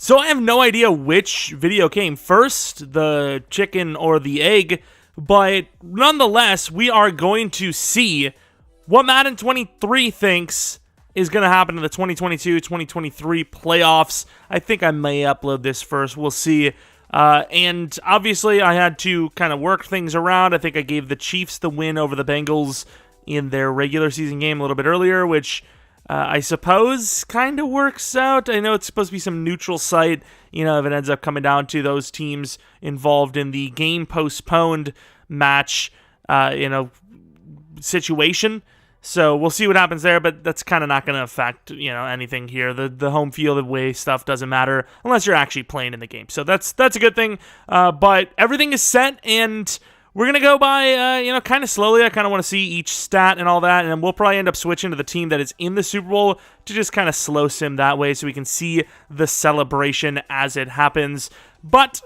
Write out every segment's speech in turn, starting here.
So I have no idea which video came first, the chicken or the egg, but nonetheless, we are going to see what Madden 23 thinks is going to happen in the 2022-2023 playoffs. I think I may upload this first. We'll see. And obviously, I had to kind of work things around. I think I gave the Chiefs the win over the Bengals in their regular season game a little bit earlier, which I suppose kind of works out. I know it's supposed to be some neutral site, if it ends up coming down to those teams involved in the game postponed match, situation. So we'll see what happens there, but that's kind of not going to affect, anything here. The home field away stuff doesn't matter unless you're actually playing in the game. So that's a good thing. But everything is set, and we're going to go by, kind of slowly. I kind of want to see each stat and all that, and we'll probably end up switching to the team that is in the Super Bowl to just kind of slow sim that way so we can see the celebration as it happens. But,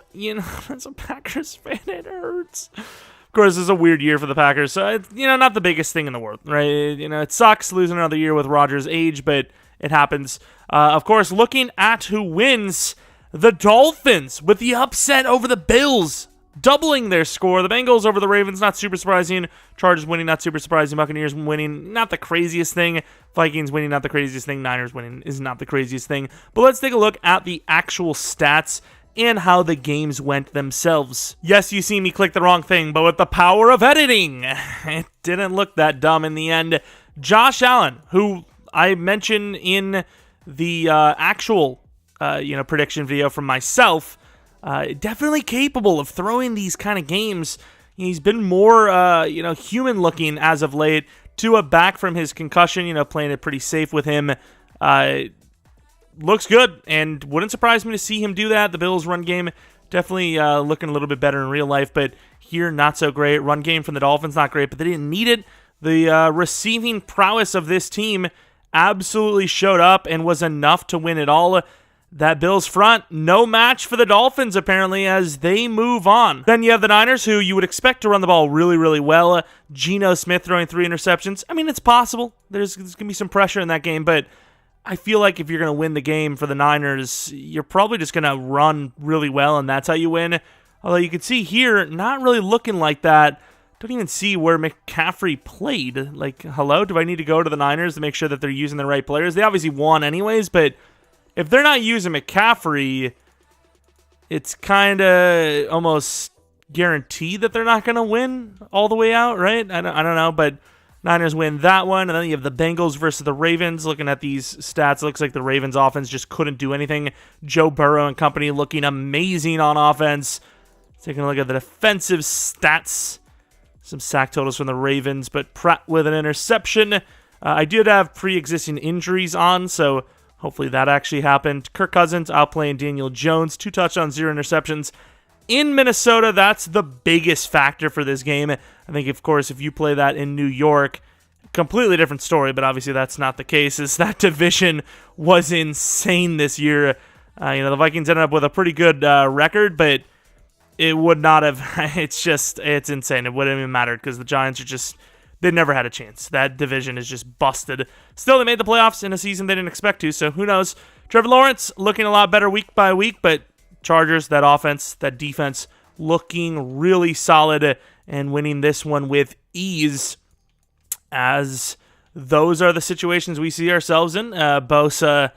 as a Packers fan, it hurts. Of course, this is a weird year for the Packers, so it's, not the biggest thing in the world, right? It sucks losing another year with Rodgers' age, but it happens. Of course, looking at who wins, the Dolphins with the upset over the Bills, doubling their score. The Bengals over the Ravens, not super surprising. Chargers winning, not super surprising. Buccaneers winning, not the craziest thing. Vikings winning, not the craziest thing. Niners winning is not the craziest thing. But let's take a look at the actual stats and how the games went themselves. Yes, you see me click the wrong thing, but with the power of editing, it didn't look that dumb in the end. Josh Allen, who I mentioned in the actual prediction video from myself, definitely capable of throwing these kind of games. He's been more, human looking as of late. Tua back from his concussion, playing it pretty safe with him. Looks good, and wouldn't surprise me to see him do that. The Bills' run game definitely looking a little bit better in real life, but here, not so great. Run game from the Dolphins, not great, but they didn't need it. The receiving prowess of this team absolutely showed up and was enough to win it all. That Bills front, no match for the Dolphins, apparently, as they move on. Then you have the Niners, who you would expect to run the ball really, really well. Geno Smith throwing 3 interceptions. I mean, it's possible. There's going to be some pressure in that game, but I feel like if you're going to win the game for the Niners, you're probably just going to run really well, and that's how you win. Although you can see here, not really looking like that. Don't even see where McCaffrey played. Like, hello? Do I need to go to the Niners to make sure that they're using the right players? They obviously won anyways, but if they're not using McCaffrey, it's kind of almost guaranteed that they're not going to win all the way out, right? I don't know, but Niners win that one, and then you have the Bengals versus the Ravens. Looking at these stats, it looks like the Ravens offense just couldn't do anything. Joe Burrow and company looking amazing on offense. Taking a look at the defensive stats. Some sack totals from the Ravens, but Pratt with an interception. I did have pre-existing injuries on, so hopefully that actually happened. Kirk Cousins outplaying Daniel Jones. 2 touchdowns, 0 interceptions. In Minnesota, that's the biggest factor for this game. I think, of course, if you play that in New York, completely different story, but obviously that's not the case, as that division was insane this year. The Vikings ended up with a pretty good record, but it would not have, it's insane. It wouldn't even mattered because the Giants they never had a chance. That division is just busted. Still, they made the playoffs in a season they didn't expect to, so who knows. Trevor Lawrence looking a lot better week by week, but Chargers, that offense, that defense, looking really solid and winning this one with ease, as those are the situations we see ourselves in. Bosa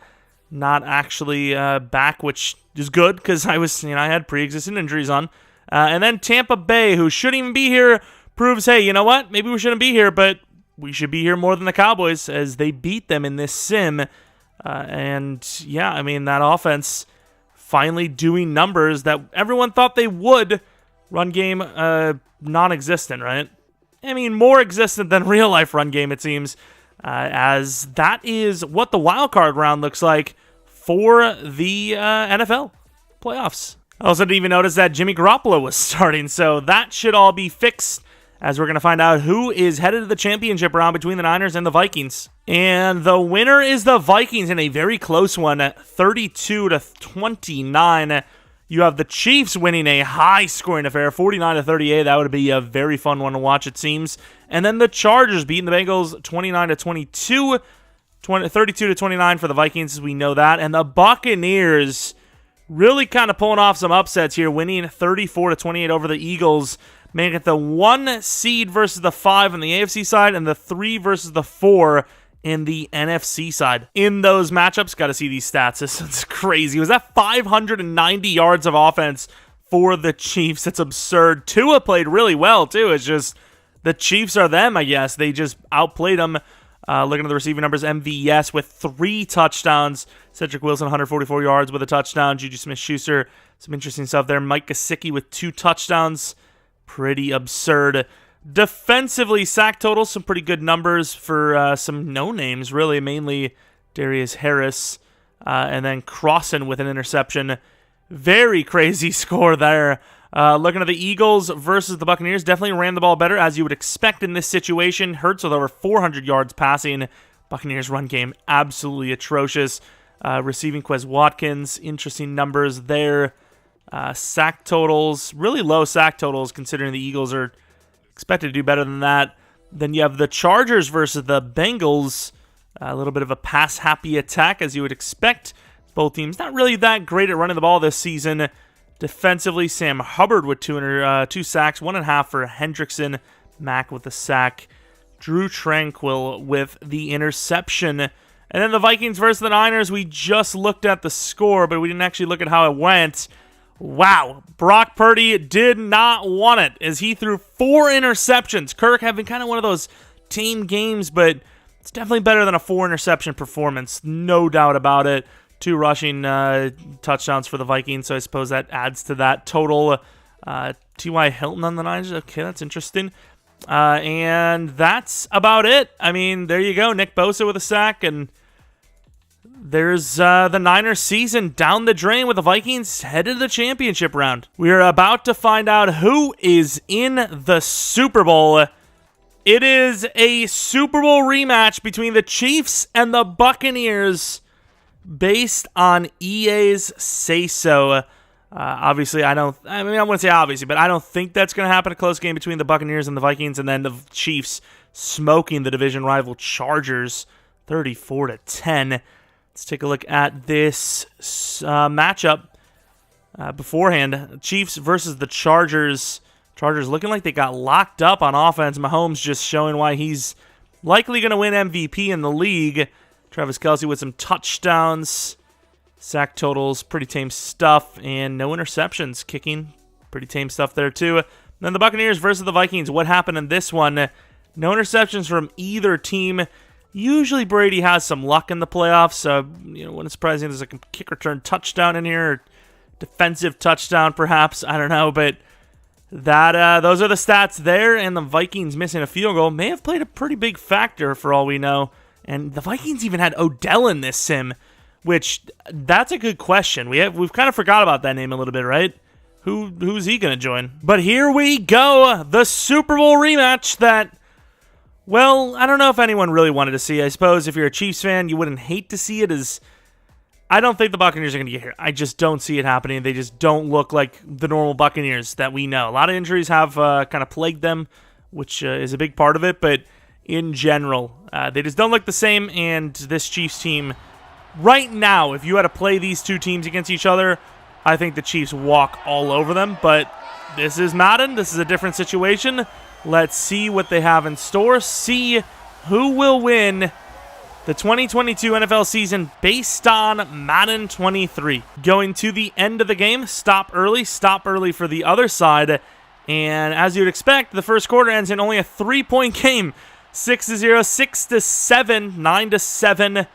not actually back, which is good because I had pre-existing injuries on. And then Tampa Bay, who shouldn't even be here, proves, hey, you know what? Maybe we shouldn't be here, but we should be here more than the Cowboys, as they beat them in this sim. That offense finally doing numbers that everyone thought they would. Run game, non-existent, right? I mean, more existent than real-life run game, it seems, as that is what the wildcard round looks like for the NFL playoffs. I also didn't even notice that Jimmy Garoppolo was starting, so that should all be fixed, as we're going to find out who is headed to the championship round between the Niners and the Vikings. And the winner is the Vikings in a very close one, 32-29. You have the Chiefs winning a high-scoring affair, 49-38. That would be a very fun one to watch, it seems. And then the Chargers beating the Bengals 29-22, 32-29 for the Vikings, as we know that. And the Buccaneers really kind of pulling off some upsets here, winning 34-28 over the Eagles, making it the 1 seed versus the 5 on the AFC side and the 3 versus the 4 in the NFC side. In those matchups, got to see these stats. This is crazy. Was that 590 yards of offense for the Chiefs? It's absurd. Tua played really well, too. It's just the Chiefs are them, I guess. They just outplayed them. Looking at the receiving numbers, MVS with 3 touchdowns. Cedric Wilson, 144 yards with a touchdown. Juju Smith-Schuster, some interesting stuff there. Mike Gesicki with 2 touchdowns. Pretty absurd. Defensively, sack totals, some pretty good numbers for some no-names, really, mainly Darius Harris, and then Crossan with an interception. Very crazy score there. Looking at the Eagles versus the Buccaneers, definitely ran the ball better, as you would expect in this situation. Hurts with over 400 yards passing. Buccaneers run game absolutely atrocious. Receiving Quez Watkins, interesting numbers there. Sack totals, really low sack totals considering the Eagles are expected to do better than that. Then you have the Chargers versus the Bengals. A little bit of a pass-happy attack, as you would expect. Both teams not really that great at running the ball this season. Defensively, Sam Hubbard with 2 sacks, 1.5 for Hendrickson. Mack with the sack. Drew Tranquil with the interception. And then the Vikings versus the Niners. We just looked at the score, but we didn't actually look at how it went. Wow, Brock Purdy did not want it as he threw 4 interceptions. Kirk having kind of one of those tame games, but it's definitely better than a 4-interception performance. No doubt about it. 2 rushing touchdowns for the Vikings, so I suppose that adds to that total. T.Y. Hilton on the Niners. Okay, that's interesting. And that's about it. I mean, there you go. Nick Bosa with a sack, and there's the Niners season down the drain with the Vikings headed to the championship round. We are about to find out who is in the Super Bowl. It is a Super Bowl rematch between the Chiefs and the Buccaneers based on EA's say-so. Obviously, I wouldn't say obviously, but I don't think that's going to happen. A close game between the Buccaneers and the Vikings, and then the Chiefs smoking the division rival Chargers 34-10. Let's take a look at this matchup beforehand. Chiefs versus the Chargers. Chargers looking like they got locked up on offense. Mahomes just showing why he's likely going to win MVP in the league. Travis Kelce with some touchdowns. Sack totals, pretty tame stuff. And no interceptions. Kicking, pretty tame stuff there too. And then the Buccaneers versus the Vikings. What happened in this one? No interceptions from either team. Usually Brady has some luck in the playoffs, so wouldn't surprise me there's a kick return touchdown in here, or defensive touchdown perhaps, I don't know, but that those are the stats there, and the Vikings missing a field goal may have played a pretty big factor for all we know, and the Vikings even had Odell in this sim, which, that's a good question. We've kind of forgot about that name a little bit, right? Who's he going to join? But here we go, the Super Bowl rematch that, well, I don't know if anyone really wanted to see. I suppose if you're a Chiefs fan, you wouldn't hate to see it. I don't think the Buccaneers are going to get here. I just don't see it happening. They just don't look like the normal Buccaneers that we know. A lot of injuries have kind of plagued them, which is a big part of it. But in general, they just don't look the same. And this Chiefs team, right now, if you had to play these two teams against each other, I think the Chiefs walk all over them. But this is Madden. This is a different situation. Let's see what they have in store. See who will win the 2022 NFL season based on Madden 23. Going to the end of the game. Stop early for the other side. And as you'd expect, the first quarter ends in only a 3-point game. 6-0, 6-7, 9-7.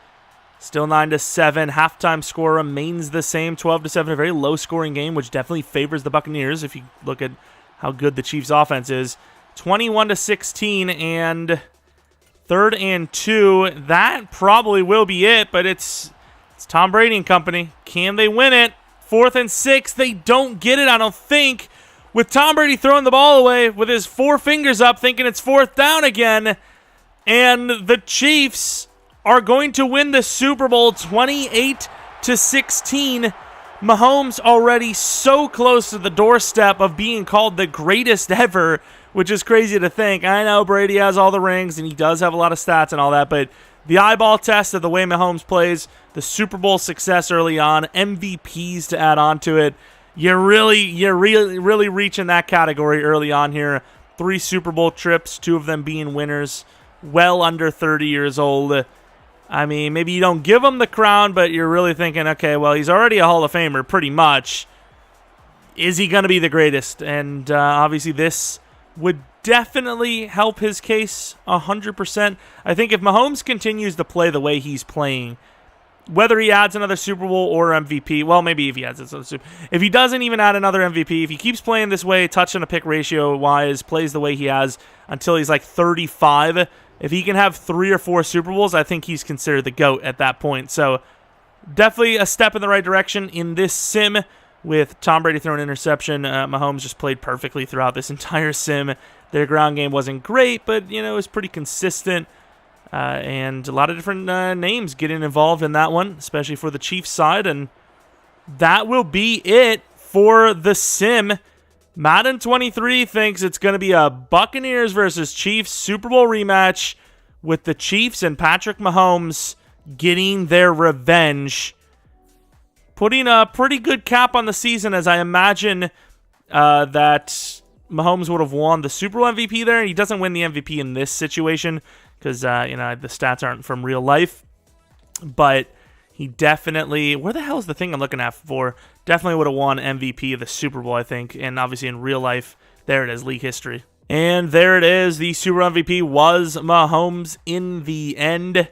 Still 9-7. Halftime score remains the same, 12-7. A very low-scoring game, which definitely favors the Buccaneers if you look at how good the Chiefs' offense is. 21-16, and 3rd and 2. That probably will be it, but it's Tom Brady and company. Can they win it? 4th and 6. They don't get it, I don't think. With Tom Brady throwing the ball away with his 4 fingers up, thinking it's 4th down again. And the Chiefs are going to win the Super Bowl 28-16. Mahomes already so close to the doorstep of being called the greatest ever, which is crazy to think. I know Brady has all the rings, and he does have a lot of stats and all that, but the eyeball test of the way Mahomes plays, the Super Bowl success early on, MVPs to add on to it. You're really reaching that category early on here. 3 Super Bowl trips, 2 of them being winners, well under 30 years old. I mean, maybe you don't give him the crown, but you're really thinking, okay, well, he's already a Hall of Famer, pretty much. Is he going to be the greatest? And obviously this would definitely help his case 100%. I think if Mahomes continues to play the way he's playing, whether he adds another Super Bowl or MVP, well, maybe if he adds another Super Bowl. If he doesn't even add another MVP, if he keeps playing this way, touch and a pick ratio-wise, plays the way he has until he's like 35, if he can have 3 or 4 Super Bowls, I think he's considered the GOAT at that point. So definitely a step in the right direction in this sim with Tom Brady throwing an interception. Mahomes just played perfectly throughout this entire sim. Their ground game wasn't great, but, it was pretty consistent. And a lot of different names getting involved in that one, especially for the Chiefs side. And that will be it for the sim. Madden 23 thinks it's going to be a Buccaneers versus Chiefs Super Bowl rematch with the Chiefs and Patrick Mahomes getting their revenge. Putting a pretty good cap on the season, as I imagine that Mahomes would have won the Super Bowl MVP there. He doesn't win the MVP in this situation because, the stats aren't from real life. But he definitely, where the hell is the thing I'm looking at for? Definitely would have won MVP of the Super Bowl, I think. And obviously in real life, there it is, league history. And there it is. The Super Bowl MVP was Mahomes in the end.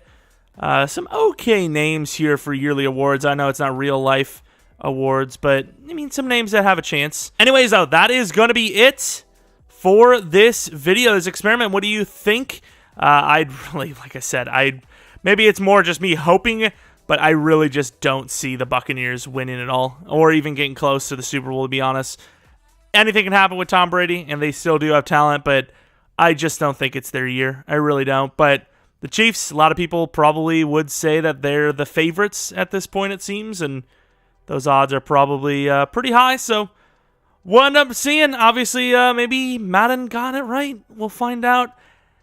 Some okay names here for yearly awards. I know it's not real life awards, but I mean some names that have a chance. Anyways, though, that is going to be it for this video, this experiment. What do you think? I'd really, like I said, maybe it's more just me hoping, but I really just don't see the Buccaneers winning at all, or even getting close to the Super Bowl, to be honest. Anything can happen with Tom Brady, and they still do have talent, but I just don't think it's their year. I really don't. But the Chiefs, a lot of people probably would say that they're the favorites at this point, it seems, and those odds are probably pretty high, so we'll end up seeing. Obviously, maybe Madden got it right. We'll find out.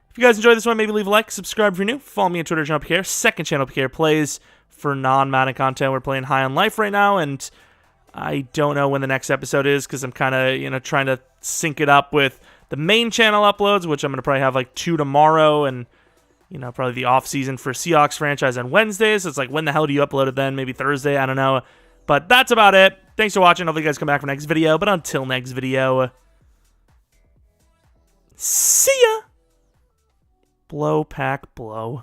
If you guys enjoyed this one, maybe leave a like, subscribe if you're new. Follow me on Twitter, Jeromepkr. Second channel, Jeromepkr Plays, for non-Madden content. We're playing High on Life right now, and I don't know when the next episode is because I'm kind of, trying to sync it up with the main channel uploads, which I'm going to probably have like 2 tomorrow, and probably the off-season for Seahawks franchise on Wednesdays. So it's like, when the hell do you upload it then? Maybe Thursday? I don't know. But that's about it. Thanks for watching. Hopefully you guys come back for next video. But until next video, see ya. Blow, pack, blow.